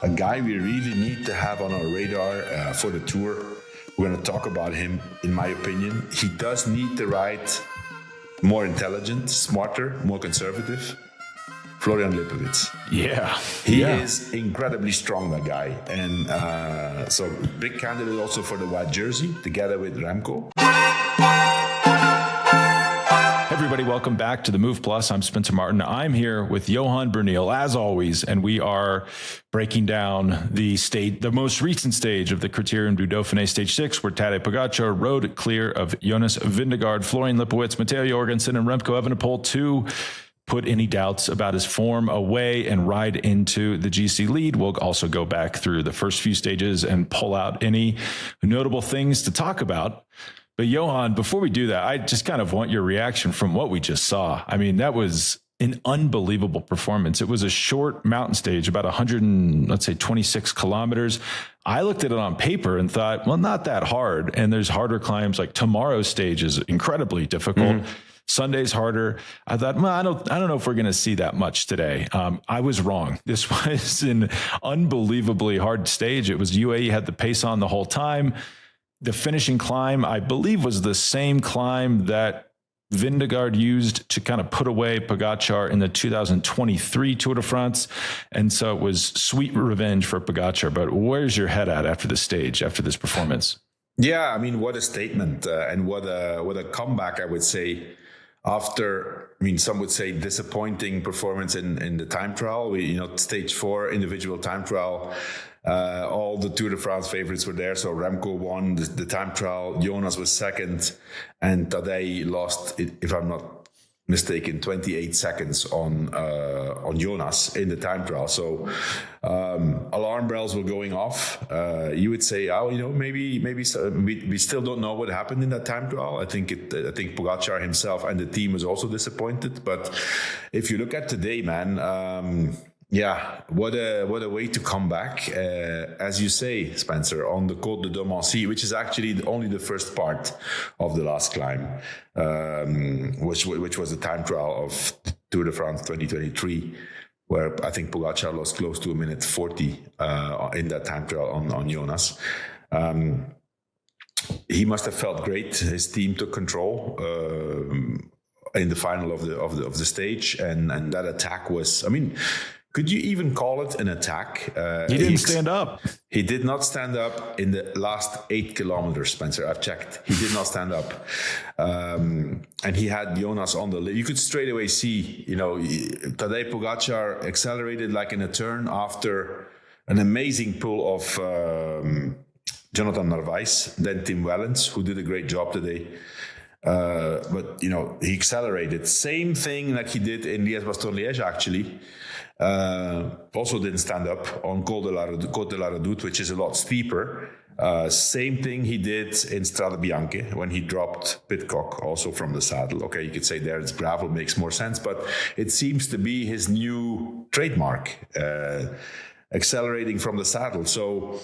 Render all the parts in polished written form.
A guy we really need to have on our radar for the Tour. We're going to talk about him, in my opinion. He does need to ride more intelligent, smarter, more conservative. Florian Lipovic. Yeah. He is incredibly strong, that guy. And so big candidate also for the white jersey, together with Remco. Everybody, welcome back to the Move Plus. I'm Spencer Martin. I'm here with Johan Bruyneel, as always, and we are breaking down the most recent stage of the Criterium du Dauphiné, Stage 6, where Tadej Pogačar rode clear of Jonas, Vingegaard, Florian Lipovic, Matteo Jorgensen, and Remco Evenepoel to put any doubts about his form away and ride into the GC lead. We'll also go back through the first few stages and pull out any notable things to talk about. But Johan, before we do that, I just kind of want your reaction from what we just saw. I mean, that was an unbelievable performance. It was a short mountain stage, about 26 kilometers. I looked at it on paper and thought, well, not that hard. And there's harder climbs. Like tomorrow's stage is incredibly difficult. Mm-hmm. Sunday's harder. I thought, well, I don't know if we're going to see that much today. I was wrong. This was an unbelievably hard stage. It was UAE had the pace on the whole time. The finishing climb, I believe, was the same climb that Vingegaard used to kind of put away Pogačar in the 2023 Tour de France. And so it was sweet revenge for Pogačar. But where's your head at after this stage, after this performance? Yeah, I mean, what a statement and what a comeback, I would say. After, I mean, some would say disappointing performance in the time trial. Stage 4 individual time trial. All the Tour de France favorites were there. So Remco won the time trial. Jonas was second. And Tadej lost, if I'm not mistaken, 28 seconds on Jonas in the time trial. So alarm bells were going off. You would say, maybe we still don't know what happened in that time trial. I think Pogačar himself and the team was also disappointed. But if you look at today, man. What a way to come back, as you say, Spencer, on the Côte de Domancy, which is actually only the first part of the last climb, which was the time trial of Tour de France 2023, where I think Pogačar lost close to 1:40 in that time trial on Jonas. He must have felt great. His team took control in the final of the stage, and that attack was, I mean, could you even call it an attack? He didn't stand up. He did not stand up in the last 8 kilometers, Spencer. I've checked. He did not stand up. And he had Jonas on the lid. You could straight away see, Tadej Pogačar accelerated like in a turn after an amazing pull of Jonathan Narvaez, then Tim Wellens, who did a great job today. But he accelerated. Same thing like he did in Liège-Bastogne-Liège, actually. Also didn't stand up on Côte de la Redoute, which is a lot steeper. Same thing he did in Strade Bianche when he dropped Pidcock also from the saddle. Okay, you could say there it's gravel, makes more sense, but it seems to be his new trademark, accelerating from the saddle. So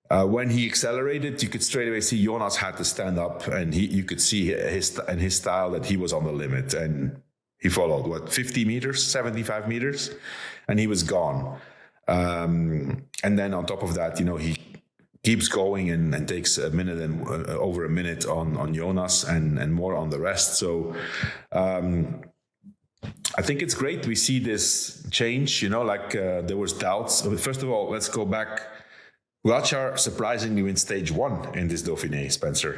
when he accelerated, you could straight away see Jonas had to stand up, and you could see his style that he was on the limit, and he followed 50 meters, 75 meters, and he was gone. And then on top of that, he keeps going and takes a minute and over a minute on Jonas and more on the rest. So I think it's great we see this change. There was doubts. First of all, let's go back. Pogačar surprisingly wins stage 1 in this Dauphiné, Spencer.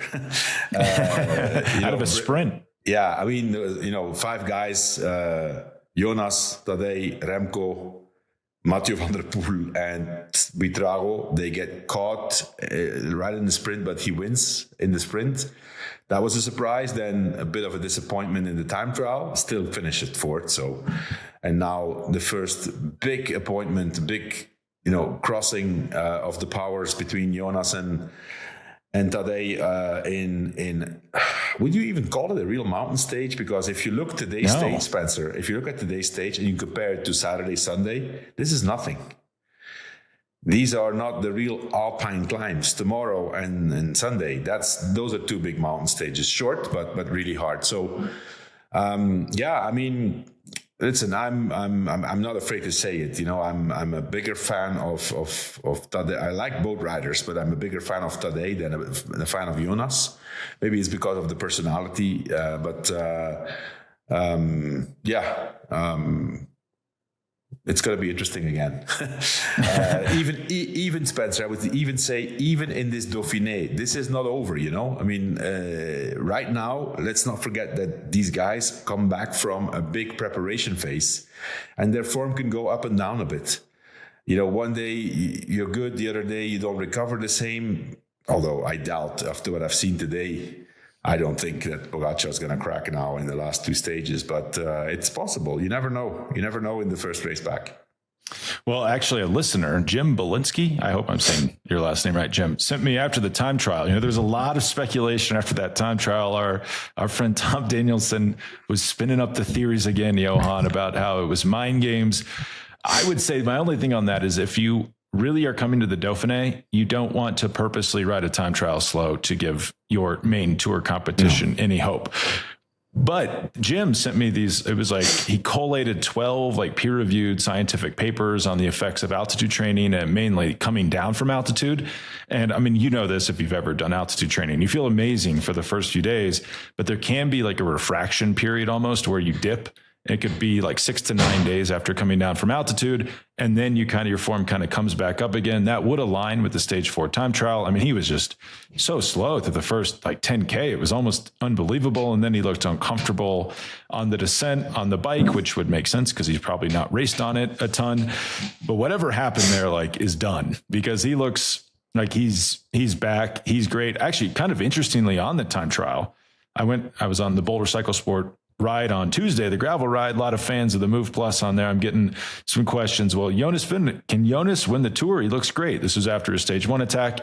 Out of a sprint. Yeah, I mean, 5 guys, Jonas, Tadej, Remco, Mathieu van der Poel, and Buitrago, they get caught right in the sprint, but he wins in the sprint. That was a surprise. Then a bit of a disappointment in the time trial, still finished at 4th. So, and now the first big appointment, crossing of the powers between Jonas and Tadej in would you even call it a real mountain stage? Because if you look today's stage, Spencer, if you look at today's stage and you compare it to Saturday, Sunday, this is nothing. These are not the real alpine climbs. Tomorrow and Sunday, those are 2 big mountain stages, short but really hard. So I mean, Listen, I'm not afraid to say it. I'm a bigger fan of Tadej. I like both riders, but I'm a bigger fan of Tadej than a fan of Jonas. Maybe it's because of the personality, it's going to be interesting again. Even Spencer, I would even say, even in this Dauphiné, this is not over, I mean, right now, let's not forget that these guys come back from a big preparation phase and their form can go up and down a bit. One day you're good, the other day you don't recover the same. Although I doubt, after what I've seen today, I don't think that Pogačar is going to crack now in the last two stages, but it's possible. You never know. You never know in the first race back. Well, actually, a listener, Jim Belinsky, I hope I'm saying your last name right, Jim, sent me after the time trial. There's a lot of speculation after that time trial. Our friend Tom Danielson was spinning up the theories again, Johan, about how it was mind games. I would say my only thing on that is if you really are coming to the Dauphiné, you don't want to purposely ride a time trial slow to give your main tour competition any hope. But Jim sent me these, it was like he collated 12 like peer-reviewed scientific papers on the effects of altitude training and mainly coming down from altitude. And I mean, this if you've ever done altitude training, you feel amazing for the first few days, but there can be like a refraction period almost where you dip. It could be like 6 to 9 days after coming down from altitude. And then your form kind of comes back up again. That would align with the stage 4 time trial. I mean, he was just so slow through the first like 10K. It was almost unbelievable. And then he looked uncomfortable on the descent on the bike, which would make sense because he's probably not raced on it a ton. But whatever happened there, is done because he looks like he's back. He's great. Actually, kind of interestingly on the time trial, I was on the Boulder Cycle Sport ride on Tuesday, the gravel ride. A lot of fans of the Move Plus on there. I'm getting some questions. Well, can Jonas win the Tour? He looks great. This was after his stage 1 attack.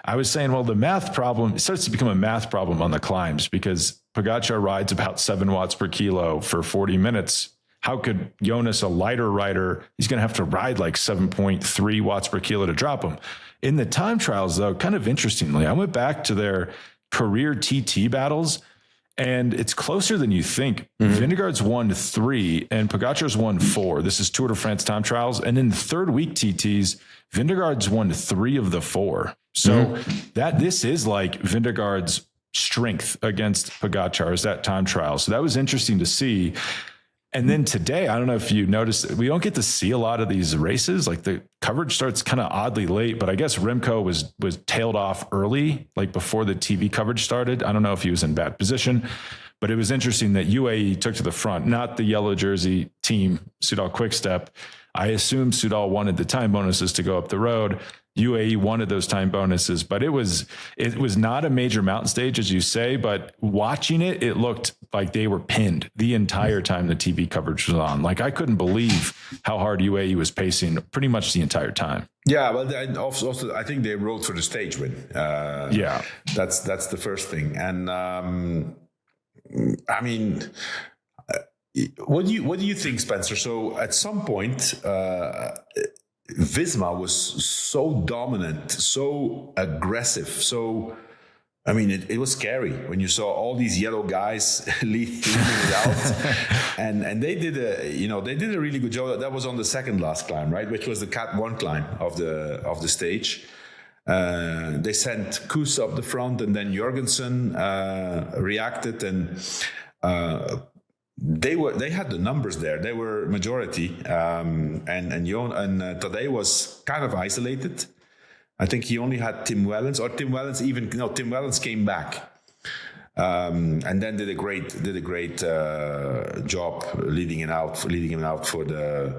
I was saying, well, the math problem, it starts to become a math problem on the climbs because Pogačar rides about 7 watts per kilo for 40 minutes. How could Jonas, a lighter rider, he's going to have to ride like 7.3 watts per kilo to drop him. In the time trials, though, kind of interestingly, I went back to their career TT battles. And it's closer than you think. Vingegaard's won 3 and Pogačar's won 4. This is Tour de France time trials. And in the third week TTs, Vingegaard's won 3 of the 4. So this is like Vingegaard's strength against Pogačar is that time trial. So that was interesting to see. And then today, I don't know if you noticed, we don't get to see a lot of these races. Like the coverage starts kind of oddly late, but I guess Remco was tailed off early, like before the TV coverage started. I don't know if he was in bad position, but it was interesting that UAE took to the front, not the yellow jersey team, Soudal Quickstep. I assume Soudal wanted the time bonuses to go up the road. UAE wanted those time bonuses, but it was not a major mountain stage, as you say, but watching it, it looked like they were pinned the entire time the TV coverage was on. Like I couldn't believe how hard UAE was pacing pretty much the entire time. Yeah, well, and also I think they rode for the stage win. That's the first thing. And I mean, what do you think, Spencer? So at some point, Visma was so dominant, so aggressive, so I mean, it was scary when you saw all these yellow guys leading it out, and they did a really good job. That was on the second last climb, right, which was the Cat 1 climb of the stage. They sent Kuss up the front, and then Jorgensen reacted, and they had the numbers there. They were majority, and Tadej was kind of isolated. I think he only had Tim Wellens Tim Wellens came back, and then did a great job leading him out for the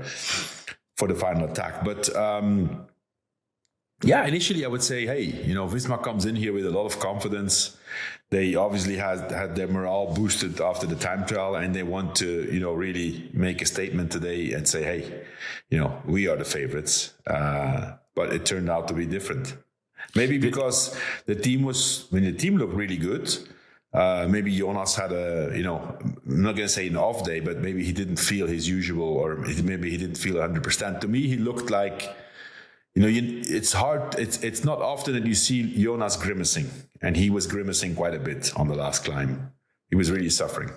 final attack. But initially I would say, hey, Visma comes in here with a lot of confidence. They obviously had their morale boosted after the time trial, and they want to, really make a statement today and say, hey, we are the favorites. But it turned out to be different. Maybe because the team looked really good. Maybe Jonas had I'm not going to say an off day, but maybe he didn't feel his usual, or maybe he didn't feel 100%. To me, he looked like, it's hard. It's not often that you see Jonas grimacing, and he was grimacing quite a bit on the last climb. He was really suffering.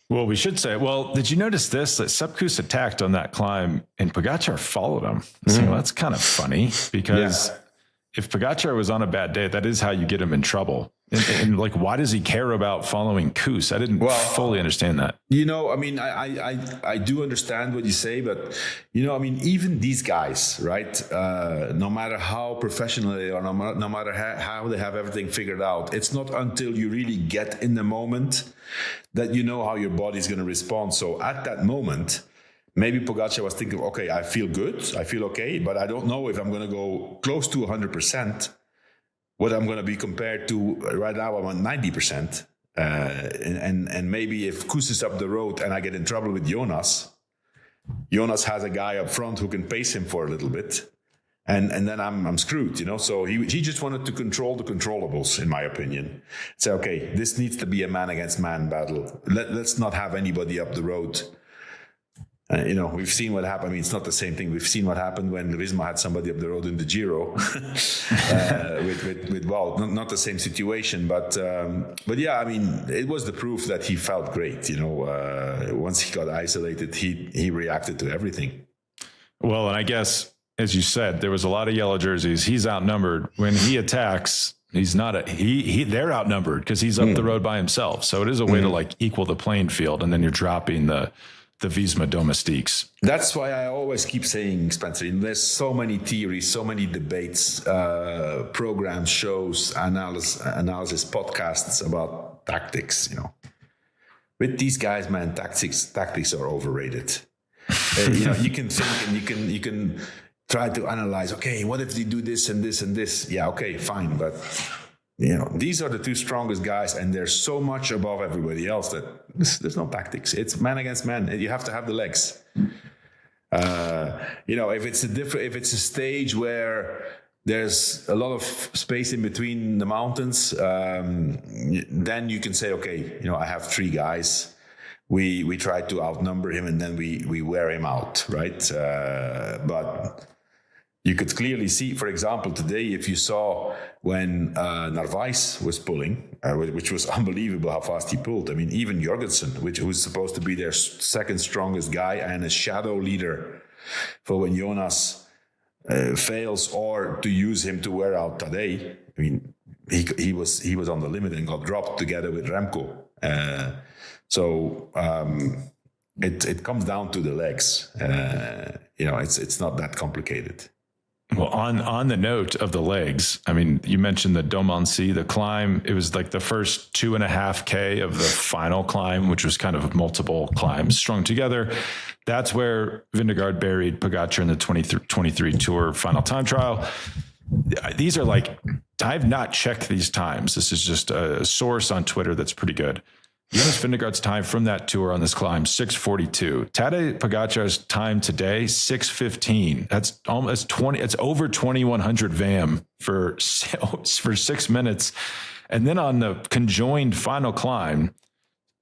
Well, we should say, did you notice this? That Sepp Kuss attacked on that climb and Pogačar followed him. So that's kind of funny because if Pogačar was on a bad day, that is how you get him in trouble. And like, why does he care about following Kuss? I didn't fully understand that. I mean, I do understand what you say, but, I mean, even these guys, right? No matter how professional they are, no matter how they have everything figured out, it's not until you really get in the moment that you know how your body's going to respond. So at that moment, maybe Pogačar was thinking, okay, I feel good, I feel okay, but I don't know if I'm going to go close to 100%. What I'm going to be compared to right now, I'm at 90%. And maybe if Kuss is up the road and I get in trouble with Jonas has a guy up front who can pace him for a little bit. And then I'm screwed, So he just wanted to control the controllables, in my opinion. Say, okay, this needs to be a man against man battle. Let's not have anybody up the road. We've seen what happened. I mean, it's not the same thing. We've seen what happened when Visma had somebody up the road in the Giro. Not the same situation, but yeah, I mean, it was the proof that he felt great. Once he got isolated, he reacted to everything. Well, and I guess, as you said, there was a lot of yellow jerseys. He's outnumbered. When he attacks, he's not they're outnumbered because he's up the road by himself. So it is a way to like equal the playing field, and then you're dropping the Visma domestiques. That's why I always keep saying, Spencer, there's so many theories, so many debates, programs, shows, analysis podcasts about tactics, With these guys, man, tactics are overrated. You can think and you can try to analyze, okay, what if they do this and this and this? Yeah, okay, fine. But, these are the two strongest guys, and they're so much above everybody else that there's no tactics. It's man against man. You have to have the legs. If it's a stage where there's a lot of space in between the mountains, then you can say, okay, I have three guys. We try to outnumber him, and then we wear him out, right? But you could clearly see, for example, today, if you saw when Narvaez was pulling, which was unbelievable how fast he pulled. I mean, even Jorgensen, who's supposed to be their second strongest guy and a shadow leader for when Jonas fails, or to use him to wear out Tadej. I mean, he was on the limit and got dropped together with Remco. So it comes down to the legs. It's not that complicated. Well, on the note of the legs, I mean, you mentioned the Domancy, the climb. It was like the first 2.5K of the final climb, which was kind of multiple climbs strung together. That's where Vingegaard buried Pogačar in the 23 Tour final time trial. These are like, I've not checked these times. This is just a source on Twitter that's pretty good. Jonas Vingegaard's time from that tour on this climb, 6:42. Tadej Pogačar's time today, 6:15. That's almost 20. It's over 2,100 VAM for 6 minutes. And then on the conjoined final climb,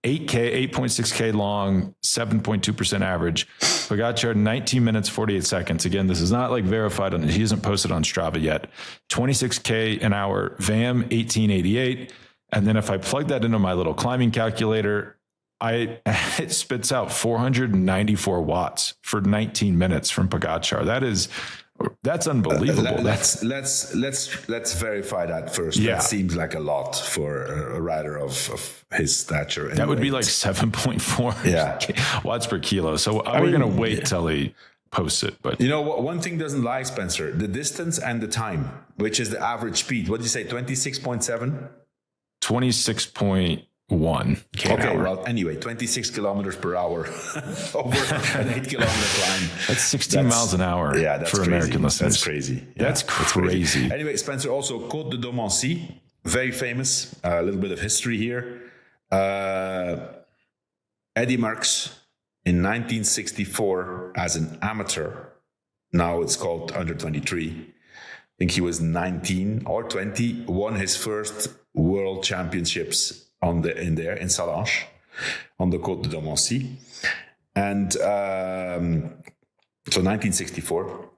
8.6K long, 7.2% average. Pogačar, 19 minutes, 48 seconds. Again, this is not like verified he isn't posted on Strava yet. 26K an hour, VAM, 1888. And then if I plug that into my little climbing calculator, it spits out 494 watts for 19 minutes from Pogačar. That's unbelievable. Let's verify that first. Yeah. That seems like a lot for a rider of his stature. That would be like 7.4 watts per kilo. So we're going to wait till he posts it. But one thing doesn't lie, Spencer, the distance and the time, which is the average speed. What did you say? 26.7? 26.1 Okay, well, anyway, 26 kilometers per hour over an 8-kilometer climb. That's 16 miles an hour. Yeah, that's for crazy. American listeners. That's crazy. Yeah, that's crazy. Anyway, Spencer, also Côte de Domancy, very famous. A little bit of history here. Eddy Merckx in 1964 as an amateur. Now it's called under 23. I think he was 19 or 20. Won his first World Championships in Salanches, on the Côte de Domancy. And so 1964.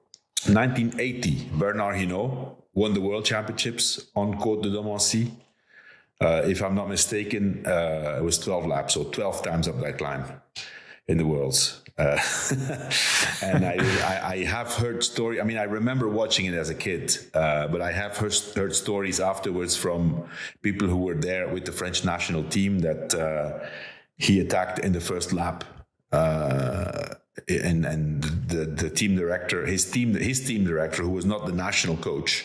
1980, Bernard Hinault won the World Championships on Côte de Domancy. If I'm not mistaken, it was 12 laps, so 12 times up that climb in the Worlds. And I have heard story. I mean, I remember watching it as a kid, but I have heard stories afterwards from people who were there with the French national team that he attacked in the first lap. And the team director, his team director, who was not the national coach,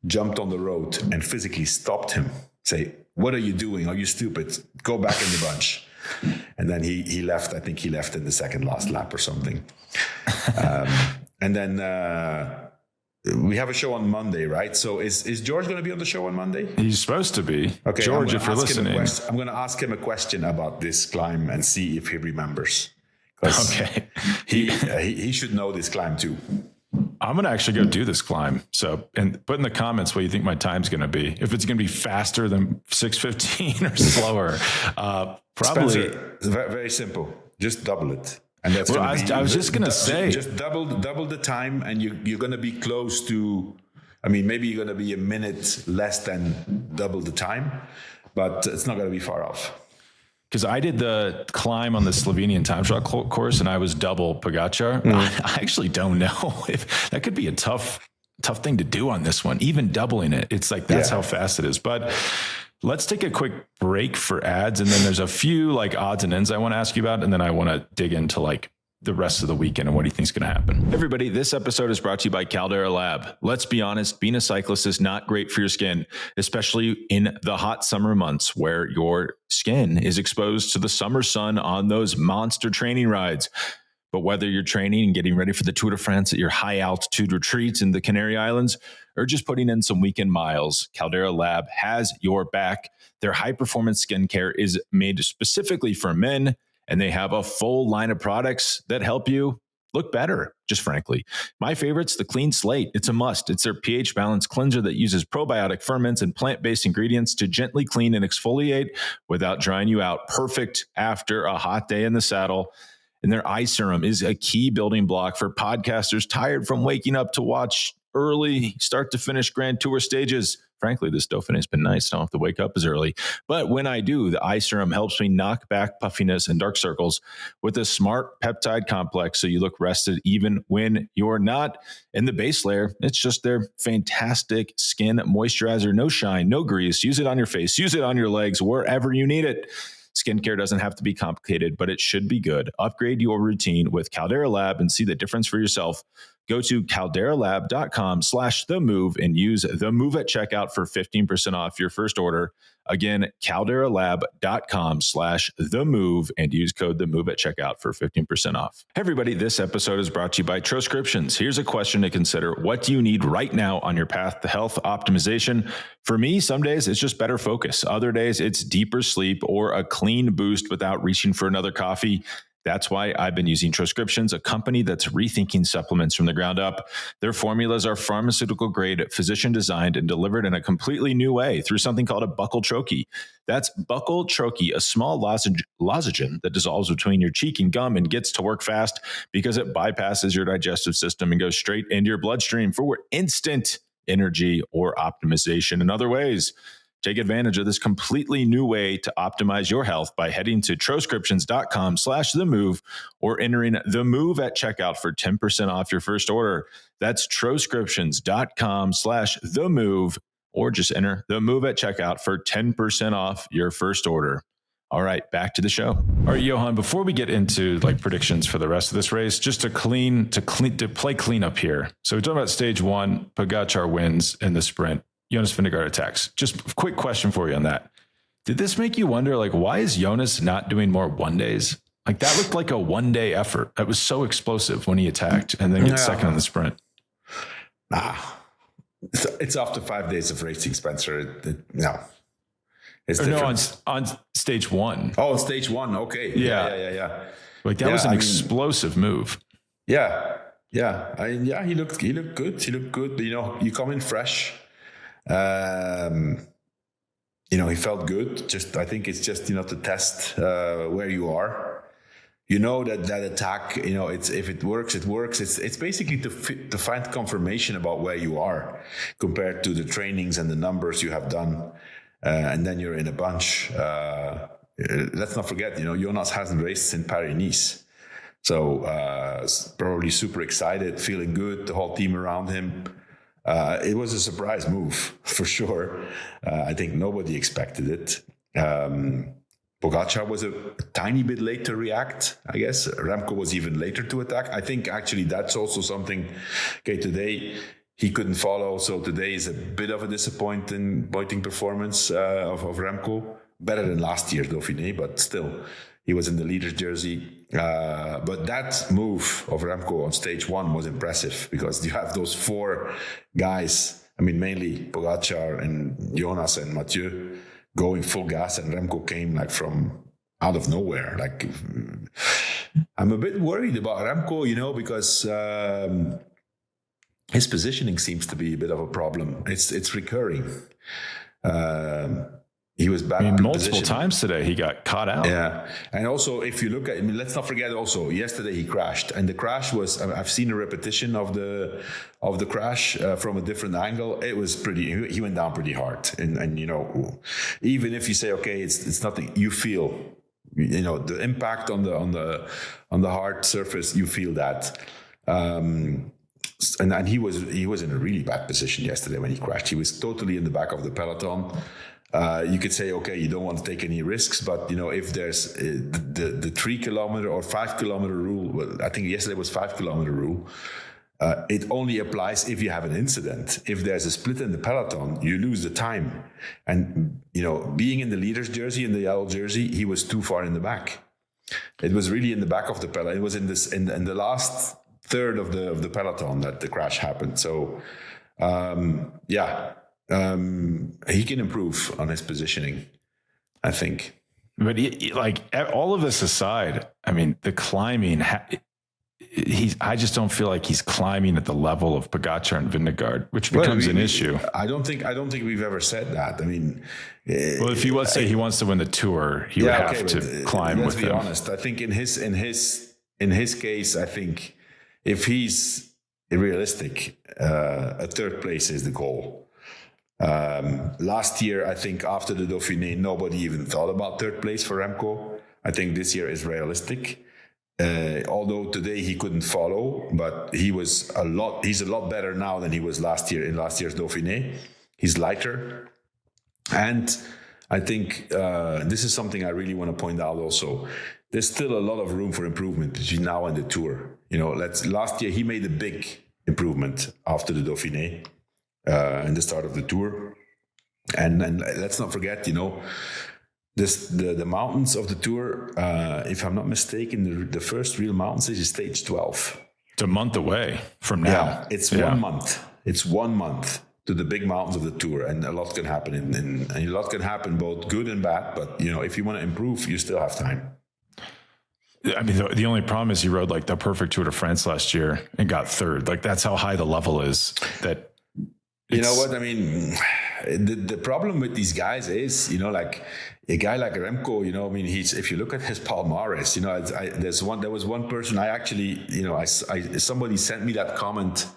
jumped on the road and physically stopped him. Say, "What are you doing? Are you stupid? Go back in the bunch." And then he left. I think he left in the second last lap or something. And then we have a show on Monday, right? So is George going to be on the show on Monday? He's supposed to be. Okay, George, if you're listening. I'm going to ask him a question about this climb and see if he remembers. Okay. He should know this climb too. I'm going to actually go do this climb. So, and put in the comments what you think my time's going to be. If it's going to be faster than 6:15 or slower, probably. Spencer, very simple. Just double it. And that's well, I was just going to say. Just double the time, and you're going to be close to, I mean, maybe you're going to be a minute less than double the time, but it's not going to be far off. Because I did the climb on the Slovenian time trial course, and I was double Pogačar. I actually don't know if that could be a tough thing to do on this one. Even doubling it, it's like that's how fast it is. But let's take a quick break for ads, and then there's a few like odds and ends I want to ask you about, and then I want to dig into like the rest of the weekend and what do you think is going to happen. Everybody, this episode is brought to you by Caldera Lab. Let's be honest, being a cyclist is not great for your skin, especially in the hot summer months where your skin is exposed to the summer sun on those monster training rides. But whether you're training and getting ready for the Tour de France at your high altitude retreats in the Canary Islands, or just putting in some weekend miles, Caldera Lab has your back. Their high performance skincare is made specifically for men, and they have a full line of products that help you look better, just frankly. My favorite's the Clean Slate. It's a must. It's their pH balanced cleanser that uses probiotic ferments and plant-based ingredients to gently clean and exfoliate without drying you out. Perfect after a hot day in the saddle. And their eye serum is a key building block for podcasters tired from waking up to watch early start to finish Grand Tour stages. Frankly, this Dauphiné has been nice. I don't have to wake up as early. But when I do, the eye serum helps me knock back puffiness and dark circles with a smart peptide complex so you look rested even when you're not. And the base layer, it's just their fantastic skin moisturizer. No shine, no grease. Use it on your face. Use it on your legs, wherever you need it. Skincare doesn't have to be complicated, but it should be good. Upgrade your routine with Caldera Lab and see the difference for yourself. Go to calderalab.com/themove and use the move at checkout for 15% off your first order. Again, calderalab.com/themove and use code the move at checkout for 15% off. Hey everybody, this episode is brought to you by Troscriptions. Here's a question to consider. What do you need right now on your path to health optimization? For me, some days it's just better focus. Other days it's deeper sleep or a clean boost without reaching for another coffee. That's why I've been using Troscriptions, a company that's rethinking supplements from the ground up. Their formulas are pharmaceutical grade, physician designed, and delivered in a completely new way through something called a buccal troche. That's buccal troche, a small lozenge that dissolves between your cheek and gum and gets to work fast because it bypasses your digestive system and goes straight into your bloodstream for instant energy or optimization in other ways. Take advantage of this completely new way to optimize your health by heading to troscriptions.com/themove or entering the move at checkout for 10% off your first order. That's troscriptions.com/themove or just enter the move at checkout for 10% off your first order. All right, back to the show. All right, Johan, before we get into like predictions for the rest of this race, just to play cleanup here. So we're talking about stage one, Pogačar wins in the sprint. Jonas Vingegaard attacks. Just a quick question for you on that. Did this make you wonder, like, why is Jonas not doing more one days? Like that looked like a 1 day effort. That was so explosive when he attacked and then gets second on the sprint. It's after 5 days of racing, Spencer. It's on stage one. Oh, stage one. Okay. Yeah. Like that was an explosive move. Yeah. He looked good. You know, you come in fresh. He felt good. I think it's just, to test where you are. You know that attack, if it works, it works. It's basically to find confirmation about where you are compared to the trainings and the numbers you have done. and then you're in a bunch. Let's not forget, Jonas hasn't raced since Paris-Nice. So probably super excited, feeling good, the whole team around him. It was a surprise move, for sure. I think nobody expected it. Pogačar was a tiny bit late to react, I guess. Remco was even later to attack. I think actually that's also something, today he couldn't follow. So today is a bit of a disappointing performance of Remco. Better than last year's Dauphiné, but still, he was in the leader's jersey. But that move of Remco on stage 1 was impressive because you have those 4 guys, mainly Pogačar and Jonas and Mathieu, going full gas, and Remco came from out of nowhere. I'm a bit worried about Remco, because his positioning seems to be a bit of a problem. It's recurring. He was back multiple times today. He got caught out. Yeah. And also, if you look at, let's not forget also, yesterday he crashed. And the crash was, I've seen a repetition of the crash from a different angle. It was he went down pretty hard. And even if you say, okay, it's nothing, you feel, the impact on the hard surface, you feel that. And he was in a really bad position yesterday when he crashed. He was totally in the back of the peloton. You could say, okay, you don't want to take any risks, but if there's the 3 kilometer or 5 kilometer rule, well, I think yesterday was 5 kilometer rule. It only applies if you have an incident. If there's a split in the peloton, you lose the time. And being in the leader's jersey, in the yellow jersey, he was too far in the back. It was really in the back of the peloton. It was in the last third of the peloton that the crash happened. So, he can improve on his positioning, I think. But all of this aside, the climbing, I just don't feel like he's climbing at the level of Pogačar and Vingegaard, which becomes an issue. I don't think we've ever said that. If he was say he wants to win the Tour, he would have to climb with him. Let's be honest. I think in his case, I think if he's realistic, a 3rd place is the goal. Last year, I think after the Dauphiné, nobody even thought about 3rd place for Remco. I think this year is realistic. Although today he couldn't follow, but he's a lot better now than he was last year in last year's Dauphiné. He's lighter. And I think this is something I really want to point out also. There's still a lot of room for improvement between now and the Tour. Last year he made a big improvement after the Dauphiné. In the start of the Tour, and let's not forget, the mountains of the Tour. If I'm not mistaken, the first real mountains is stage 12. It's a month away from now. Yeah, it's 1 month. It's 1 month to the big mountains of the Tour, and a lot can happen. And a lot can happen, both good and bad. But if you want to improve, you still have time. The only problem is he rode the perfect Tour de France last year and got 3rd. That's how high the level is. That. You know what I mean? The problem with these guys is, a guy like Remco, if you look at his palmares, there was one person I actually, somebody sent me that comment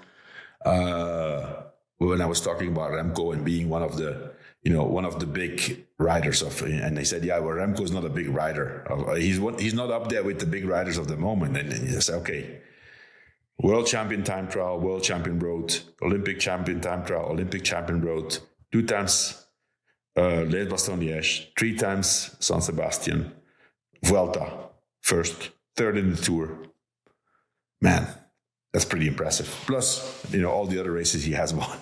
when I was talking about Remco and being one of the big riders and they said, Remco is not a big rider. He's not up there with the big riders of the moment. And you say, okay. World champion time trial, world champion road, Olympic champion time trial, Olympic champion road, 2 times Liège-Bastogne-Liège, 3 times San Sebastian, Vuelta, 1st, 3rd in the Tour. Man, that's pretty impressive. Plus, all the other races he has won.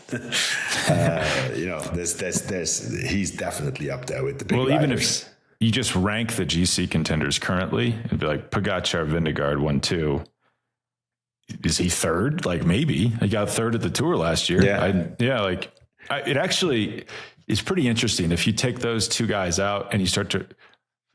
He's definitely up there with the big riders. Even if you just rank the GC contenders currently, it'd be Pogačar, Vingegaard, 1, 2. Is he 3rd? Maybe he got 3rd at the Tour last year. It actually is pretty interesting if you take those 2 guys out and you start to.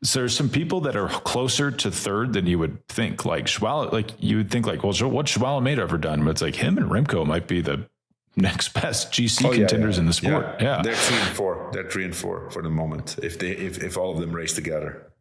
So there's some people that are closer to 3rd than you would think. Schwal, you would think what's Schwalmeda ever done? But it's him and Remco might be the next best GC contenders in the sport. Yeah. They're 3 and 4. They're 3 and 4 for the moment. If all of them race together.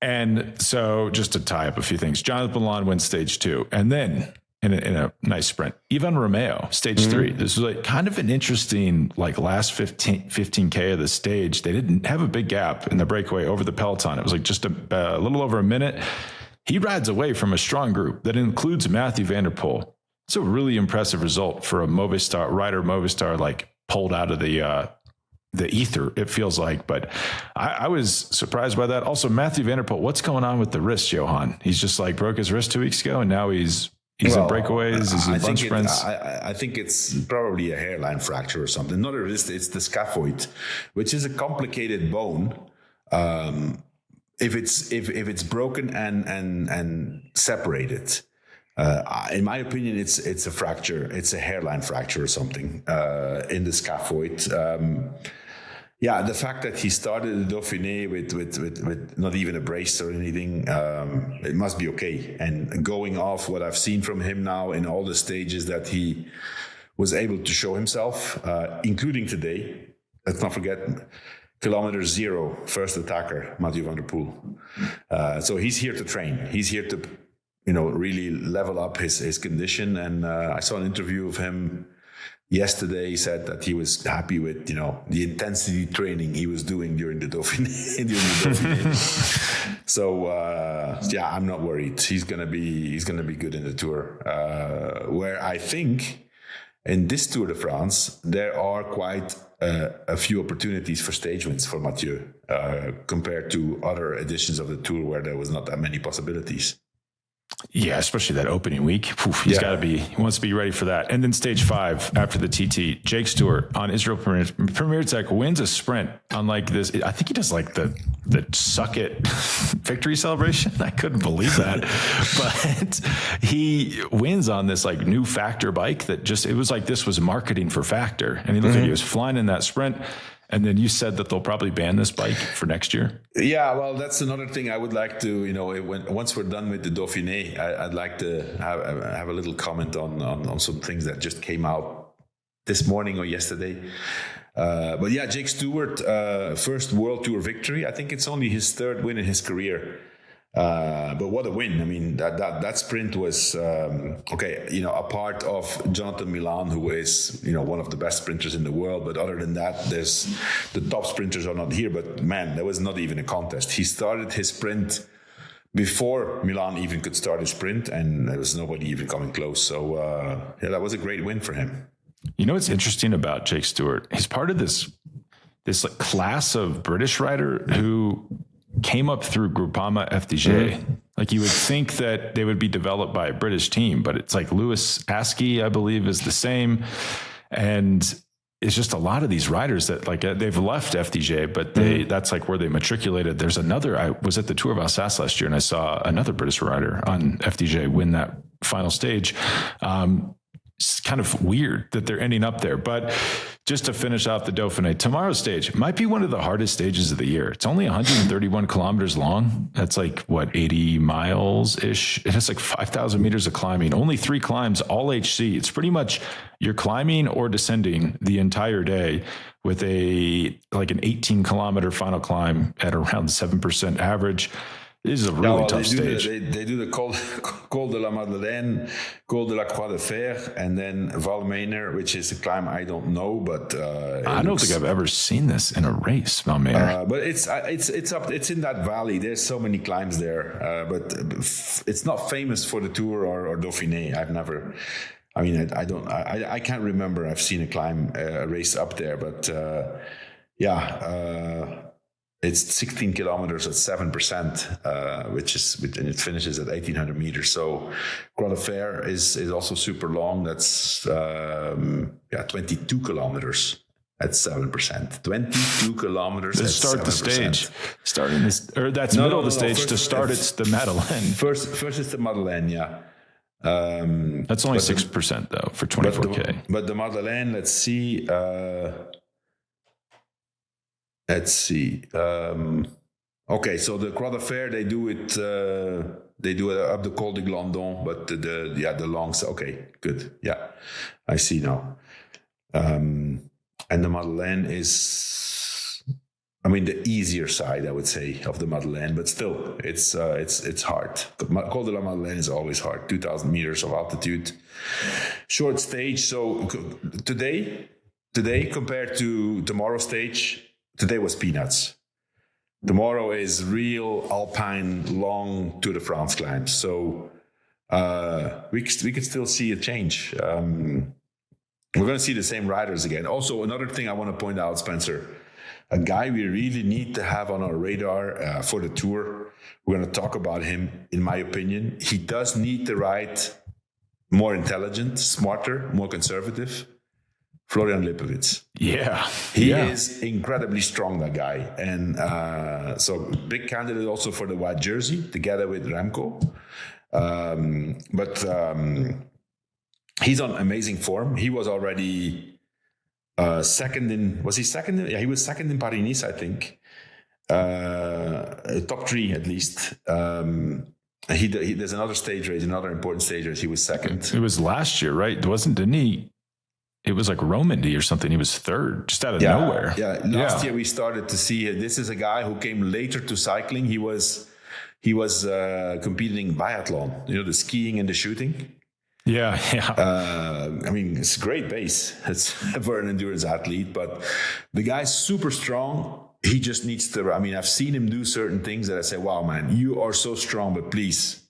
And so just to tie up a few things, Jonathan Milan wins stage 2. And then in a nice sprint. Ivan Romeo, stage 3. This was like kind of an interesting, like last 15K of the stage. They didn't have a big gap in the breakaway over the peloton. It was like just a little over a minute. He rides away from a strong group that includes Mathieu van der Poel. It's a really impressive result for a Movistar, like pulled out of the ether, it feels like. But I was surprised by that. Also, Mathieu van der Poel, what's going on with the wrist, Johan? He's just like broke his wrist 2 weeks ago, and now he's in breakaways. He's in bunch sprints. I think it's probably a hairline fracture or something. Not a wrist, it's the scaphoid, which is a complicated bone. If it's broken and separated, in my opinion, it's a fracture. It's a hairline fracture or something in the scaphoid. The fact that he started the Dauphiné with not even a brace or anything, it must be okay. And going off what I've seen from him now in all the stages that he was able to show himself, including today. Let's not forget kilometer 0, first attacker, Mathieu van der Poel. So he's here to train. He's here to, really level up his condition. And I saw an interview of him yesterday. He said that he was happy with, the intensity training he was doing during the Dauphiné. So I'm not worried. He's gonna be good in the Tour. Where I think in this Tour de France there are quite a few opportunities for stage wins for Mathieu compared to other editions of the Tour where there was not that many possibilities. Yeah, especially that opening week. He wants to be ready for that. And then stage 5 after the TT, Jake Stewart on Israel Premier Tech wins a sprint on like this. I think he does like the suck it victory celebration. I couldn't believe that. But he wins on this like new Factor bike that it was like this was marketing for Factor. And he looked like he was flying in that sprint. And then you said that they'll probably ban this bike for next year. Yeah, well, that's another thing I would like to, once we're done with the Dauphiné, I'd like to have a little comment on some things that just came out this morning or yesterday. But yeah, Jake Stewart, first World Tour victory. I think it's only his 3rd win in his career. But what a win. I mean, that sprint was, a part of Jonathan Milan, who is, one of the best sprinters in the world. But other than that, the top sprinters are not here. But man, there was not even a contest. He started his sprint before Milan even could start his sprint, and there was nobody even coming close. So, that was a great win for him. What's interesting about Jake Stewart? He's part of this like class of British rider who came up through Groupama FDJ. Like you would think that they would be developed by a British team, but it's like Lewis Askey, I believe, is the same. And it's just a lot of these riders that like they've left FDJ, but that's like where they matriculated. There's another, I was at the Tour of Alsace last year and I saw another British rider on FDJ win that final stage. It's kind of weird that they're ending up there, but just to finish off the Dauphiné, tomorrow's stage might be one of the hardest stages of the year. It's only 131 kilometers long. That's like 80 miles ish. It has like 5,000 meters of climbing, only 3 climbs, all HC. It's pretty much you're climbing or descending the entire day with an 18 kilometer final climb at around 7% average. This is a really tough stage. They do the Col de la Madeleine, Col de la Croix de Fer, and then Valmeiner, which is a climb I don't know, but I don't think I've ever seen this in a race, Valmeiner. But it's up. It's in that valley. There's so many climbs there, but it's not famous for the Tour or Dauphiné. I've never. I mean, I can't remember. I've seen a race up there, but it's 16 kilometers at 7%, and it finishes at 1,800 meters. So Croix de Fer is also super long. That's 22 kilometers at 7%. 22 kilometers at 7%. Start the stage. Starting this, or that's middle of the stage. First, to start, it's the Madeleine. First is the Madeleine, yeah. That's only 6% though for 24K. But the Madeleine, let's see. Okay, so the Croix de Fer, they do it up the Col de Glandon, but the long. Okay, good. Yeah, I see now. And the Madeleine is I mean, the easier side, I would say, of the Madeleine, but still, it's hard. The Col de la Madeleine is always hard. 2,000 meters of altitude, short stage. So today compared to tomorrow's stage, today was peanuts. Tomorrow is real alpine, long Tour de France climbs. So we could still see a change. We're going to see the same riders again. Also, another thing I want to point out, Spencer, a guy we really need to have on our radar for the Tour. We're going to talk about him, in my opinion. He does need to ride more intelligent, smarter, more conservative. Florian Lipovic. Yeah. He is incredibly strong, that guy. And so big candidate also for the white jersey together with Remco. But he's on amazing form. He was already second in, was he second? Yeah, he was second in Paris-Nice, I think. Top 3 at least. There's another stage race, another important stage race. He was second. It was last year, right? Didn't he? It was like Romandy or something. He was third, just out of nowhere. Yeah. Last year we started to see this is a guy who came later to cycling. He was competing in biathlon, the skiing and the shooting. Yeah. I mean, it's a great base. It's for an endurance athlete, but the guy's super strong. He just needs to, I've seen him do certain things that I say, wow, man, you are so strong, but please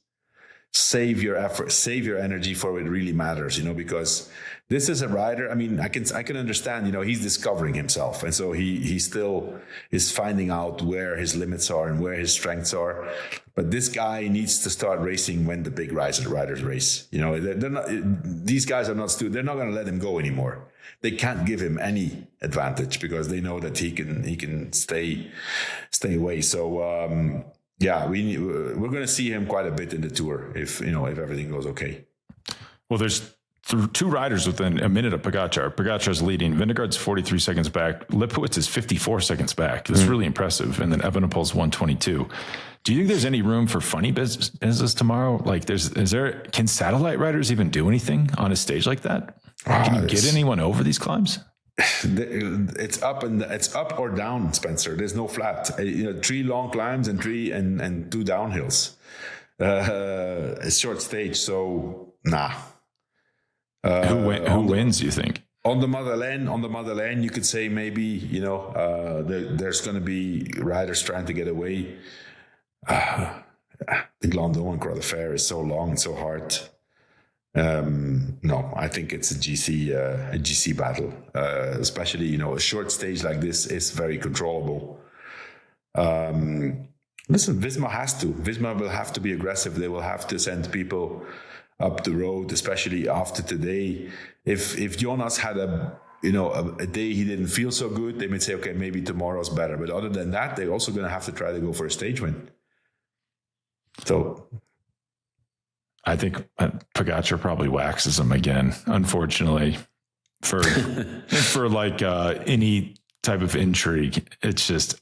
save your effort, save your energy for what really matters, because this is a rider. I can understand, he's discovering himself. And so he still is finding out where his limits are and where his strengths are. But this guy needs to start racing when the big riders race. They're not, these guys are not they're not going to let him go anymore. They can't give him any advantage because they know that he can stay away. So, we're going to see him quite a bit in the Tour if everything goes okay. Well, there's 2 riders within a minute of Pogačar. Pogačar's leading. Vingegaard's 43 seconds back. Lipowitz is 54 seconds back. That's really impressive. And then Evenepoel's 122. Do you think there's any room for funny business tomorrow? Like, can satellite riders even do anything on a stage like that? Can you get anyone over these climbs? It's up or down, Spencer. There's no flat. 3 long climbs and 2 downhills. A short stage, so nah. Who wins, you think? On the Madeleine, you could say maybe, there's going to be riders trying to get away. The Glandon and Croix de Fer is so long and so hard. No, I think it's a GC battle. Especially, a short stage like this is very controllable. Listen, Visma will have to be aggressive. They will have to send people up the road, especially after today. If Jonas had a day he didn't feel so good, they might say, okay, maybe tomorrow's better. But other than that, they're also going to have to try to go for a stage win. So I think Pogačar probably waxes him again, unfortunately, for like any type of intrigue. It's just,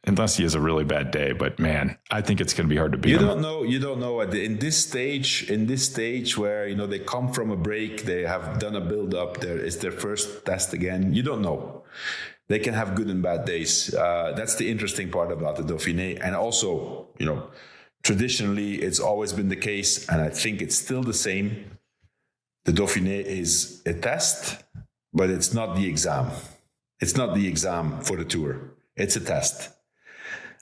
unless he has a really bad day, but man, I think it's going to be hard to beat him. You don't know in this stage where, they come from a break, they have done a build up, it's their first test again. You don't know. They can have good and bad days. That's the interesting part about the Dauphiné. And also, traditionally it's always been the case, and I think it's still the same. The Dauphiné is a test, but it's not the exam. It's not the exam for the Tour. It's a test.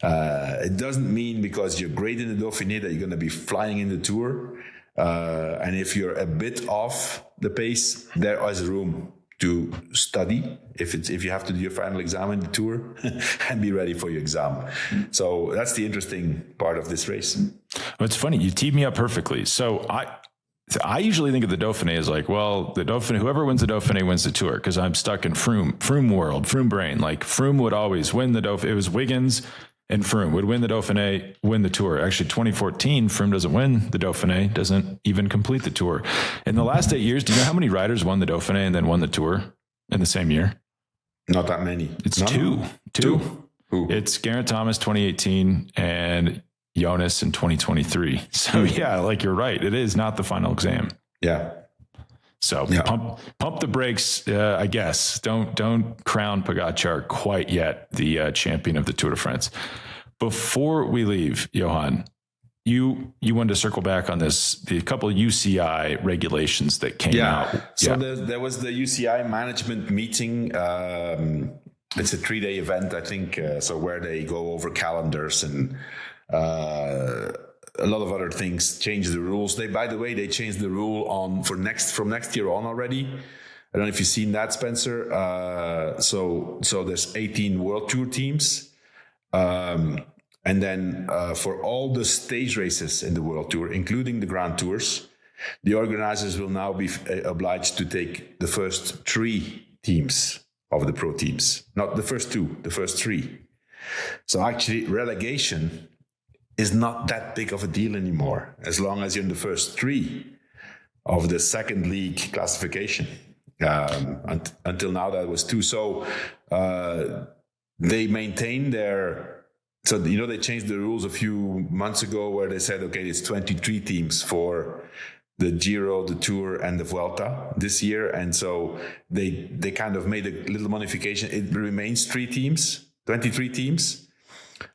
It doesn't mean because you're great in the Dauphiné that you're going to be flying in the Tour. And if you're a bit off the pace, there is room to study if you have to do your final exam in the Tour and be ready for your exam. So that's the interesting part of this race. Well, it's funny. You teed me up perfectly. So I usually think of the Dauphiné as like, well, the Dauphiné, whoever wins the Dauphiné wins the Tour, because I'm stuck in Froome world, Froome brain. Like Froome would always win the Dauphiné. It was Wiggins and Froome would win the Dauphiné, win the Tour. Actually, 2014, Froome doesn't win the Dauphiné, doesn't even complete the Tour. In the last 8 years, do you know how many riders won the Dauphiné and then won the Tour in the same year? Not that many. It's two. Who? It's Geraint Thomas 2018 and Jonas in 2023. So yeah, like you're right. It is not the final exam. Yeah. So pump the brakes, I guess. Don't crown Pogačar quite yet the champion of the Tour de France. Before we leave, Johan, you wanted to circle back on the couple of UCI regulations that came out. So there was the UCI management meeting. It's a 3-day event, I think. So where they go over calendars and a lot of other things, change the rules. By the way, they changed the rule from next year on already. I don't know if you've seen that, Spencer. So there's 18 World Tour teams. And then for all the stage races in the World Tour, including the Grand Tours, the organizers will now be obliged to take the first 3 teams of the pro teams. Not the first 2, the first 3. So actually relegation is not that big of a deal anymore, as long as you're in the first 3 of the second league classification. Until now, that was 2. So they maintain their... So, they changed the rules a few months ago where they said, okay, it's 23 teams for the Giro, the Tour, and the Vuelta this year. And so they kind of made a little modification. It remains 23 teams.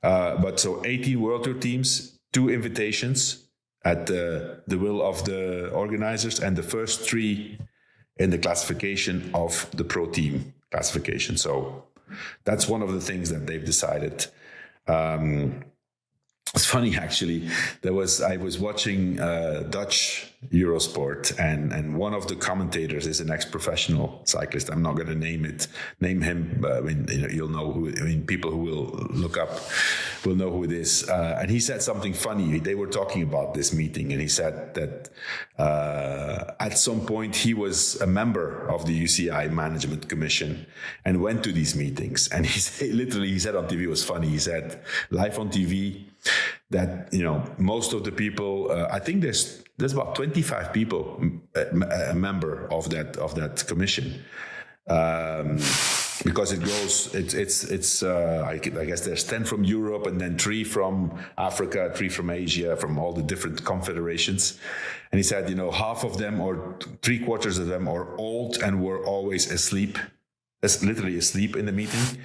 But so 18 World Tour teams, 2 invitations at the will of the organizers, and the first 3 in the classification of the pro team classification. So that's one of the things that they've decided. It's funny, actually. I was watching Dutch Eurosport, and one of the commentators is an ex-professional cyclist. I'm not going to name him, but you'll know who. People who will look up will know who it is. And he said something funny. They were talking about this meeting, and he said that at some point he was a member of the UCI Management Commission and went to these meetings. And he said on TV, it was funny. He said live on TV that most of the people, I think there's about 25 people a member of that commission, because it goes, I guess there's 10 from Europe, and then 3 from Africa, 3 from Asia, from all the different confederations. And he said, half of them, or 3/4 of them, are old and were always asleep, literally asleep in the meeting.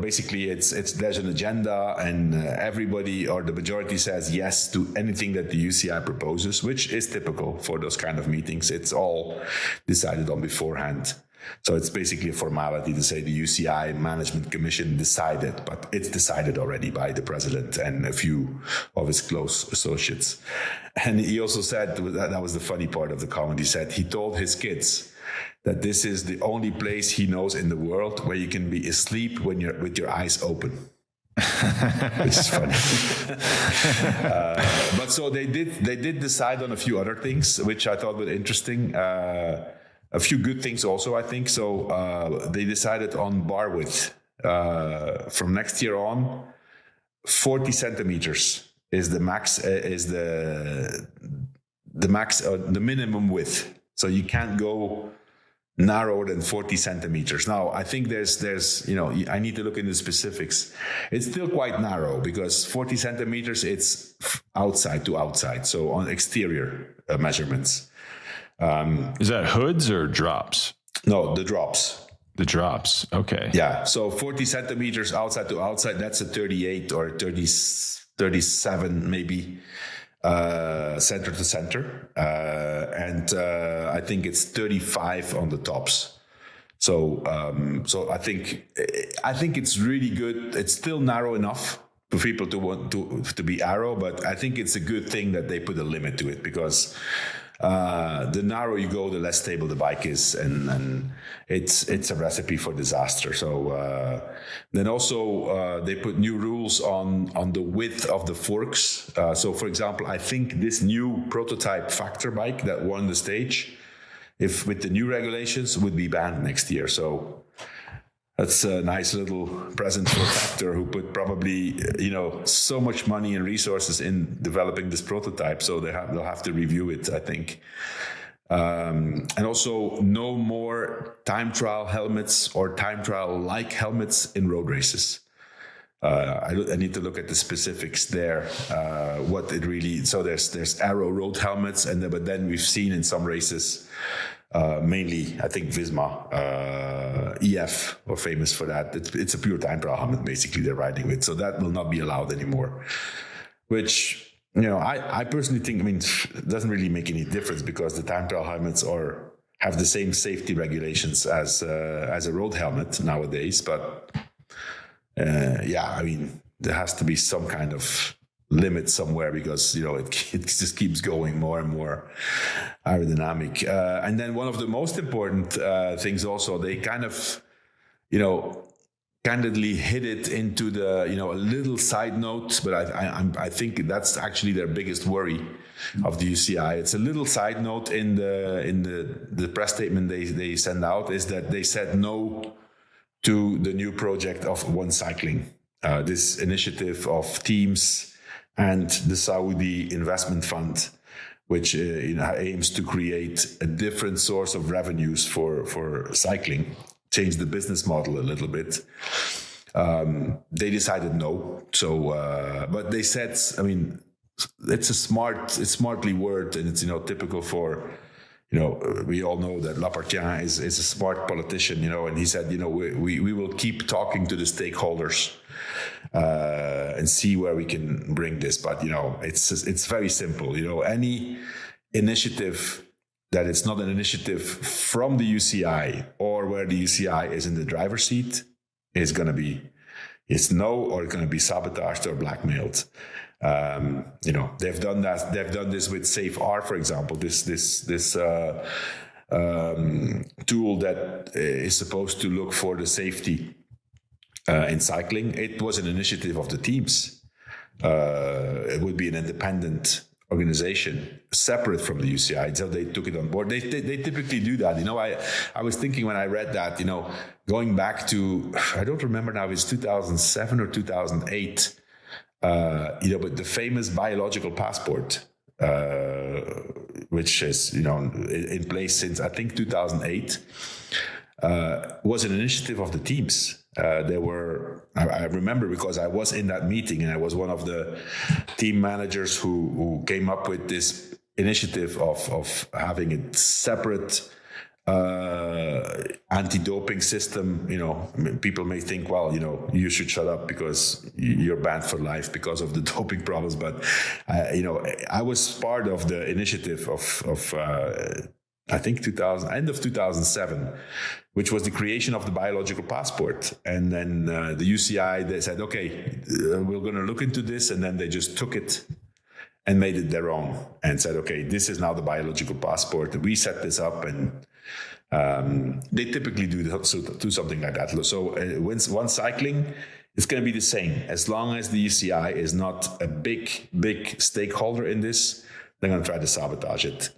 Basically there's an agenda, and everybody, or the majority, says yes to anything that the UCI proposes, which is typical for those kind of meetings. It's all decided on beforehand. So it's basically a formality to say the UCI Management Commission decided, but it's decided already by the president and a few of his close associates. And he also said, that was the funny part of the comment, he said he told his kids that this is the only place he knows in the world where you can be asleep when you're with your eyes open. Which is funny. But so they did decide on a few other things, which I thought were interesting. A few good things also, I think. So they decided on bar width. From next year on, 40 centimeters is the max, the minimum width. So you can't go narrower than 40 centimeters. Now, I think there's I need to look into specifics. It's still quite narrow, because 40 centimeters, it's outside to outside. So on exterior measurements. Is that hoods or drops? No, the drops. The drops. Okay. Yeah. So 40 centimeters outside to outside, that's a 38 or 37 maybe. Center to center, and I think it's 35 on the tops. So I think it's really good. It's still narrow enough for people to want to be arrow, but I think it's a good thing that they put a limit to it, because the narrower you go, the less stable the bike is, and it's a recipe for disaster. So then also they put new rules on the width of the forks. So for example, I think this new prototype factor bike that won the stage, if with the new regulations, would be banned next year. So that's a nice little present for Factor, who put probably so much money and resources in developing this prototype. So they'll have to review it, I think. And also, no more time trial helmets or time trial like helmets in road races. I need to look at the specifics there. What it really, so there's Arrow road helmets, but then we've seen in some races, mainly I think Visma, EF are famous for that. It's a pure time trial helmet basically they're riding with, so that will not be allowed anymore. Which, I personally think, it doesn't really make any difference because the time trial helmets have the same safety regulations as a road helmet nowadays, but. There has to be some kind of limit somewhere because, it just keeps going more and more aerodynamic. And then one of the most important things also, they kind of, candidly hit it into the, a little side note, but I think that's actually their biggest worry of the UCI. It's a little side note in the press statement they send out, is that they said no to the new project of One Cycling, this initiative of teams and the Saudi investment fund, which aims to create a different source of revenues for cycling, change the business model a little bit. They decided no. So, but they said, it's smartly worded, and it's typical for. We all know that Lapartien is a smart politician, and he said, we will keep talking to the stakeholders and see where we can bring this. But, it's very simple. Any initiative that it's not an initiative from the UCI or where the UCI is in the driver's seat is going to be, it's no, or it's going to be sabotaged or blackmailed. They've done that. They've done this with Safe R, for example. This tool that is supposed to look for the safety in cycling. It was an initiative of the teams. It would be an independent organization separate from the UCI, so they took it on board. They typically do that. I was thinking when I read that, going back to, I don't remember now, it's 2007 or 2008. But the famous biological passport, which is, in place since I think 2008, was an initiative of the teams. I remember because I was in that meeting and I was one of the team managers who came up with this initiative of having a separate anti-doping system. People may think, well, you should shut up because you're banned for life because of the doping problems. But, I was part of the initiative of I think end of 2007, which was the creation of the biological passport. And then the UCI, they said, okay, we're going to look into this. And then they just took it and made it their own and said, okay, this is now the biological passport. We set this up, and they typically do something like that. So One Cycling, it's going to be the same. As long as the UCI is not a big stakeholder in this, they're going to try to sabotage it.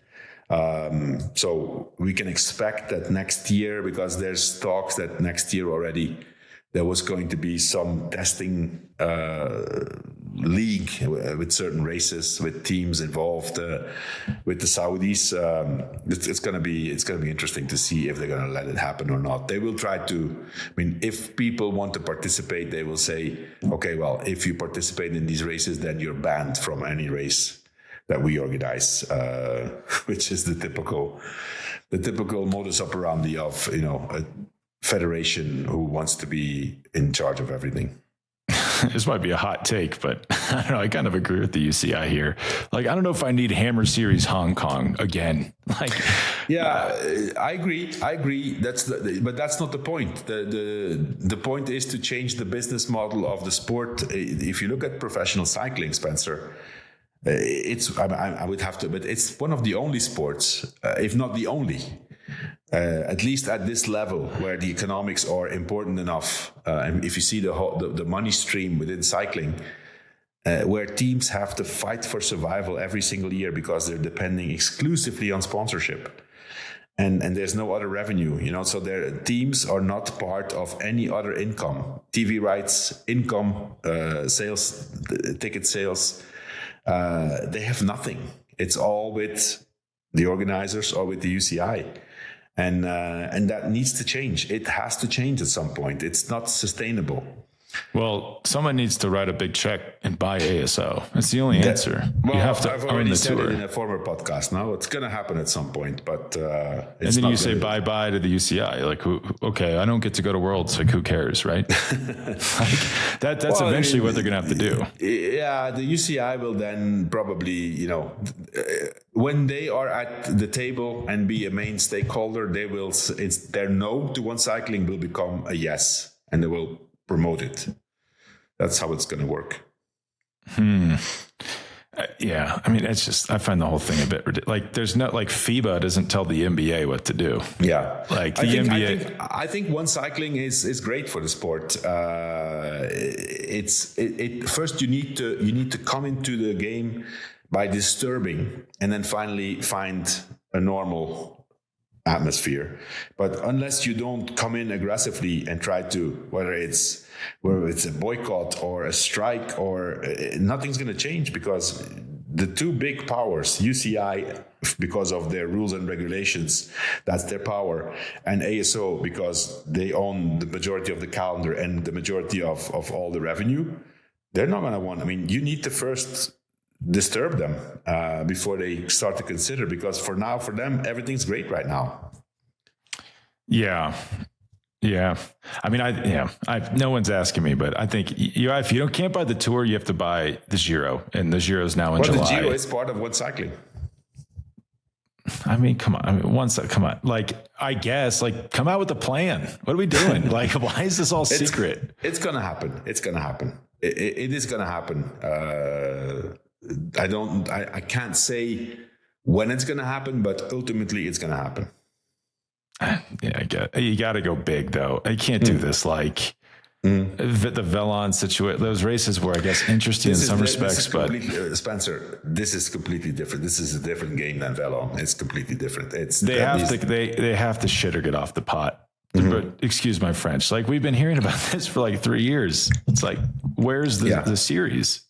So we can expect that next year, because there's talks that next year already there was going to be some testing league with certain races, with teams involved, with the Saudis. It's going to be interesting to see if they're going to let it happen or not. They will try to. If people want to participate, they will say, okay, well, if you participate in these races, then you're banned from any race that we organize, which is the typical modus operandi of a federation who wants to be in charge of everything. This might be a hot take, but I don't know. I kind of agree with the UCI here. I don't know if I need Hammer Series Hong Kong again. I agree. But that's not the point. The point is to change the business model of the sport. If you look at professional cycling, Spencer, I would have to, but it's one of the only sports, if not the only, at least at this level, where the economics are important enough. And if you see the money stream within cycling, where teams have to fight for survival every single year because they're depending exclusively on sponsorship. And there's no other revenue, so their teams are not part of any other income, TV rights, income, sales, ticket sales. They have nothing. It's all with the organizers or with the UCI. And that needs to change. It has to change at some point. It's not sustainable. Well, someone needs to write a big check and buy ASO. That's the only answer. Well, you have to I've own already the said tour. it in a former podcast. Now it's going to happen at some point, but and then you say bye-bye to the UCI. Like, okay, I don't get to go to Worlds. Like, who cares, right? That's eventually what they're going to have to do. Yeah, the UCI will then probably, when they are at the table and be a main stakeholder, their no to one cycling will become a yes, and they will promote it. That's how it's going to work. Yeah, I mean, it's just, I find the whole thing a bit ridiculous. Like, there's no, like, FIBA doesn't tell the NBA what to do. Yeah, like the NBA. I think one cycling is great for the sport. First you need to come into the game by disturbing, and then finally find a normal atmosphere. But unless you don't come in aggressively and try to, whether it's a boycott or a strike, or nothing's going to change, because the two big powers, UCI because of their rules and regulations, that's their power, and ASO because they own the majority of the calendar and the majority of all the revenue, they're not going to want. I mean, you need to first disturb them before they start to consider, because for them, everything's great right now. Yeah. I mean, no one's asking me, but I think if you can't buy the tour, you have to buy the Giro, and the Giro is now in July. The Giro is part of one cycling. I mean, come on. Like, I guess, like, come out with a plan. What are we doing? Like, why is this all secret? It's going to happen. It is going to happen. I can't say when it's going to happen, but ultimately it's going to happen. Yeah, I get it. You got to go big, though. You can't do this like the Velon situation. Those races were, I guess, interesting in some respects, but Spencer, this is completely different. This is a different game than Velon. It's completely different. They have to shit or get off the pot. But excuse my French. Like, we've been hearing about this for like 3 years. It's like, where's the series?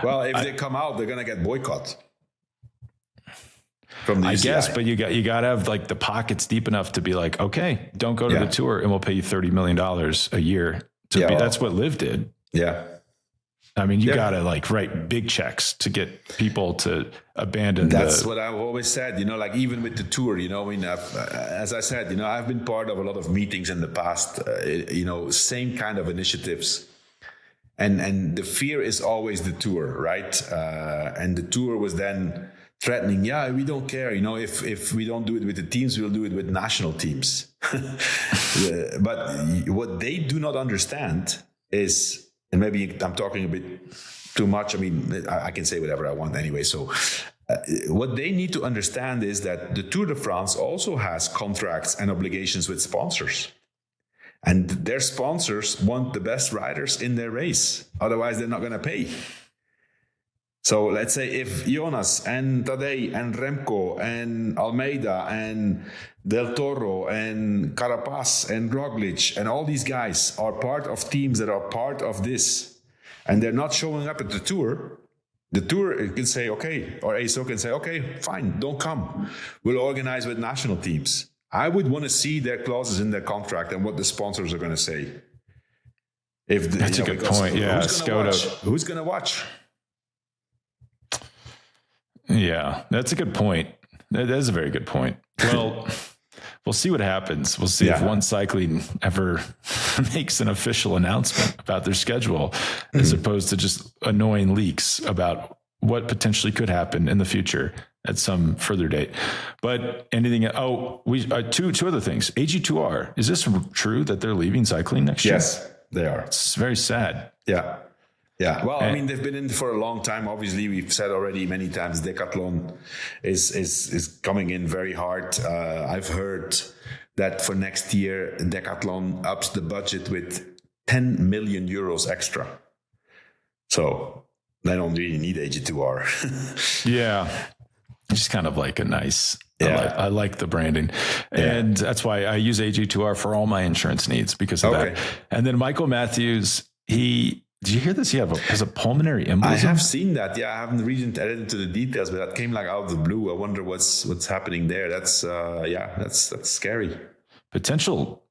Well, if they come out, they're going to get boycott. From the UCI. I guess, but you got to have like the pockets deep enough to be like, okay, don't go to the tour, and we'll pay you $30 million a year. That's what Liv did. Yeah. I mean, you got to like write big checks to get people to abandon. That's what I've always said, like even with the tour, as I said, I've been part of a lot of meetings in the past, same kind of initiatives. And the fear is always the tour, right? And the tour was then threatening, we don't care. If we don't do it with the teams, we'll do it with national teams. But what they do not understand is, and maybe I'm talking a bit too much. I mean, I can say whatever I want anyway. So what they need to understand is that the Tour de France also has contracts and obligations with sponsors. And their sponsors want the best riders in their race. Otherwise, they're not going to pay. So let's say if Jonas and Tadej and Remco and Almeida and Del Toro and Carapaz and Roglic and all these guys are part of teams that are part of this, and they're not showing up at the tour can say, okay, or ASO can say, okay, fine, don't come. We'll organize with national teams. I would want to see their clauses in their contract and what the sponsors are going to say. That's a good point. Yeah, who's going to watch? Yeah, that's a good point. That is a very good point. Well, we'll see what happens. We'll see if One Cycling ever makes an official announcement about their schedule, as opposed to just annoying leaks about what potentially could happen in the future at some further date. But anything? Two other things. AG2R. Is this true that they're leaving cycling next year? Yes, they are. It's very sad. Yeah. Yeah, well, I mean, they've been in for a long time. Obviously, we've said already many times, Decathlon is coming in very hard. I've heard that for next year, Decathlon ups the budget with 10 million euros extra. So they don't really need AG2R. Yeah, it's kind of like a nice. I like the branding, and that's why I use AG2R for all my insurance needs because of that. And then Michael Matthews, did you hear this? He has a pulmonary embolism. I have seen that. Yeah, I haven't read into the details, but that came like out of the blue. I wonder what's happening there. That's scary. Potential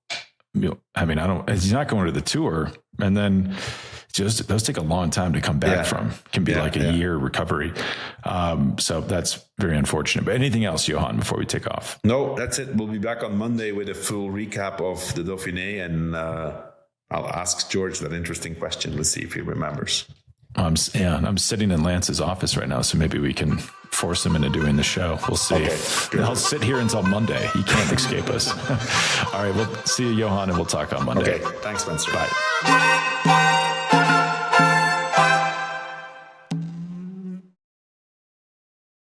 I mean, he's not going to the Tour, and then those take a long time to come back from. Can be like a year recovery. So that's very unfortunate. But anything else, Johan, before we take off? No, that's it. We'll be back on Monday with a full recap of the Dauphiné, and I'll ask George that interesting question. Let's see if he remembers. I'm sitting in Lance's office right now, so maybe we can force him into doing the show. We'll see. Okay, I'll sit here until Monday. He can't escape us. All right, we'll see you, Johan, and we'll talk on Monday. Okay, thanks, Spencer. Bye.